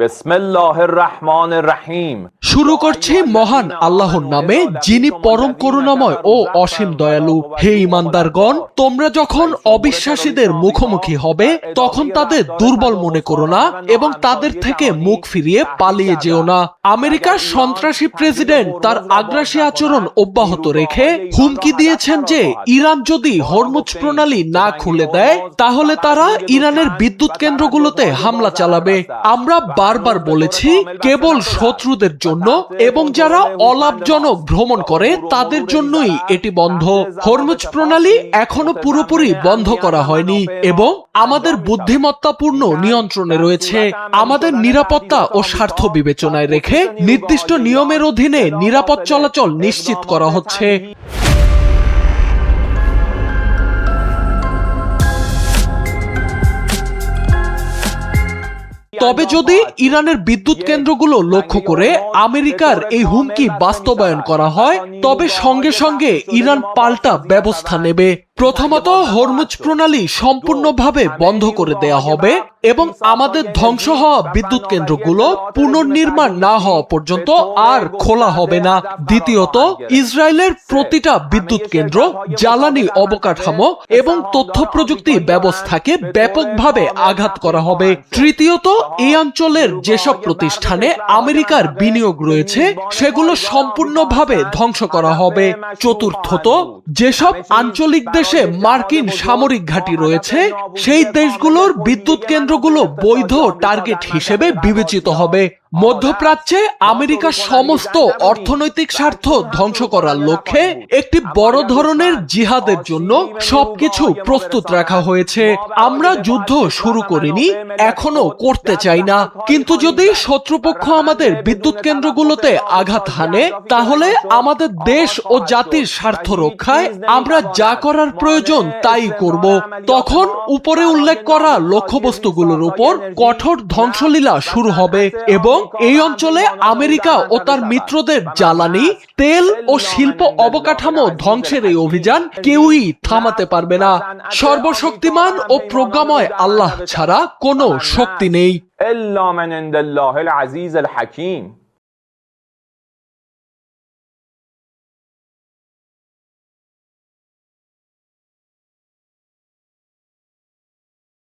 বিসমিল্লাহির রহমানির রহিম। শুরু করছি মহান আল্লাহর নামে, যিনি পরম করুণাময় ও অসীম দয়ালু। হে ঈমানদারগণ, তোমরা যখন অবিশ্বাসীদের মুখোমুখি হবে তখন তাদের দুর্বল মনে করো না এবং তাদের থেকে মুখ ফিরিয়ে পালিয়ে যেও না। আমেরিকার সন্ত্রাসী প্রেসিডেন্ট তার আগ্রাসী আচরণ অব্যাহত রেখে হুমকি দিয়েছেন যে ইরান যদি হরমুজ প্রণালী না খুলে দেয় তাহলে তারা ইরানের বিদ্যুৎ কেন্দ্রগুলোতে হামলা চালাবে। আমরা বারবার বলেছি, কেবল শত্রুদের জন্য এবং যারা অলাভজনক ভ্রমণ করে তাদের জন্যই এটি বন্ধ। হরমুজ প্রণালী এখনো পুরোপুরি বন্ধ করা হয়নি এবং আমাদের বুদ্ধিমত্তাপূর্ণ নিয়ন্ত্রণে রয়েছে। আমাদের নিরাপত্তা ও স্বার্থ বিবেচনায় রেখে নির্দিষ্ট নিয়মের অধীনে নিরাপদ চলাচল নিশ্চিত করা হচ্ছে। তবে যদি ইরানের বিদ্যুৎ কেন্দ্রগুলো লক্ষ্য করে আমেরিকার এই হুমকি বাস্তবায়ন করা হয় তবে সঙ্গে সঙ্গে ইরান পাল্টা ব্যবস্থা নেবে। প্রথমত, হরমুজ প্রণালী সম্পূর্ণভাবে বন্ধ করে দেয়া হবে এবং আমাদের ধ্বংস হওয়া বিদ্যুৎ কেন্দ্রগুলো পুনর্নির্মাণ না হওয়া পর্যন্ত আর খোলা হবে না। দ্বিতীয়ত, ইসরায়েলের প্রতিটা বিদ্যুৎ কেন্দ্র, জ্বালানি অবকাঠামো এবং তথ্য প্রযুক্তি ব্যবস্থাকে ব্যাপকভাবে আঘাত করা হবে। তৃতীয়ত, এই অঞ্চলের যেসব প্রতিষ্ঠানে আমেরিকার বিনিয়োগ রয়েছে সেগুলো সম্পূর্ণভাবে ধ্বংস করা হবে। চতুর্থত, যেসব আঞ্চলিক দেশে মার্কিন সামরিক ঘাঁটি রয়েছে সেই দেশগুলোর বিদ্যুৎ কেন্দ্রগুলো বৈধ টার্গেট হিসেবে বিবেচিত হবে। মধ্যপ্রাচ্যে আমেরিকার সমস্ত অর্থনৈতিক স্বার্থ ধ্বংস করার লক্ষ্যে একটি বড় ধরনের জিহাদের জন্য সবকিছু প্রস্তুত রাখা হয়েছে। আমরা যুদ্ধ শুরু করিনি, এখনো করতে চাই না, কিন্তু যদি শত্রুপক্ষ আমাদের বিদ্যুৎ কেন্দ্রগুলোতে আঘাত হানে তাহলে আমাদের দেশ ও জাতির স্বার্থ রক্ষায় আমরা যা করার প্রয়োজন তাই করব। তখন উপরে উল্লেখ করা লক্ষ্যবস্তুগুলোর উপর কঠোর ধ্বংসলীলা শুরু হবে এবং এই অঞ্চলে আমেরিকা ও তার মিত্রদের জ্বালানি, তেল ও শিল্প অবকাঠামো ধ্বংসের এই অভিযান কেউই থামাতে পারবে না। সর্বশক্তিমান ও প্রজ্ঞাময় আল্লাহ ছাড়া কোনো শক্তি নেই। ইল্লা মান ইনদাল্লাহিল আজিজিল হাকীম।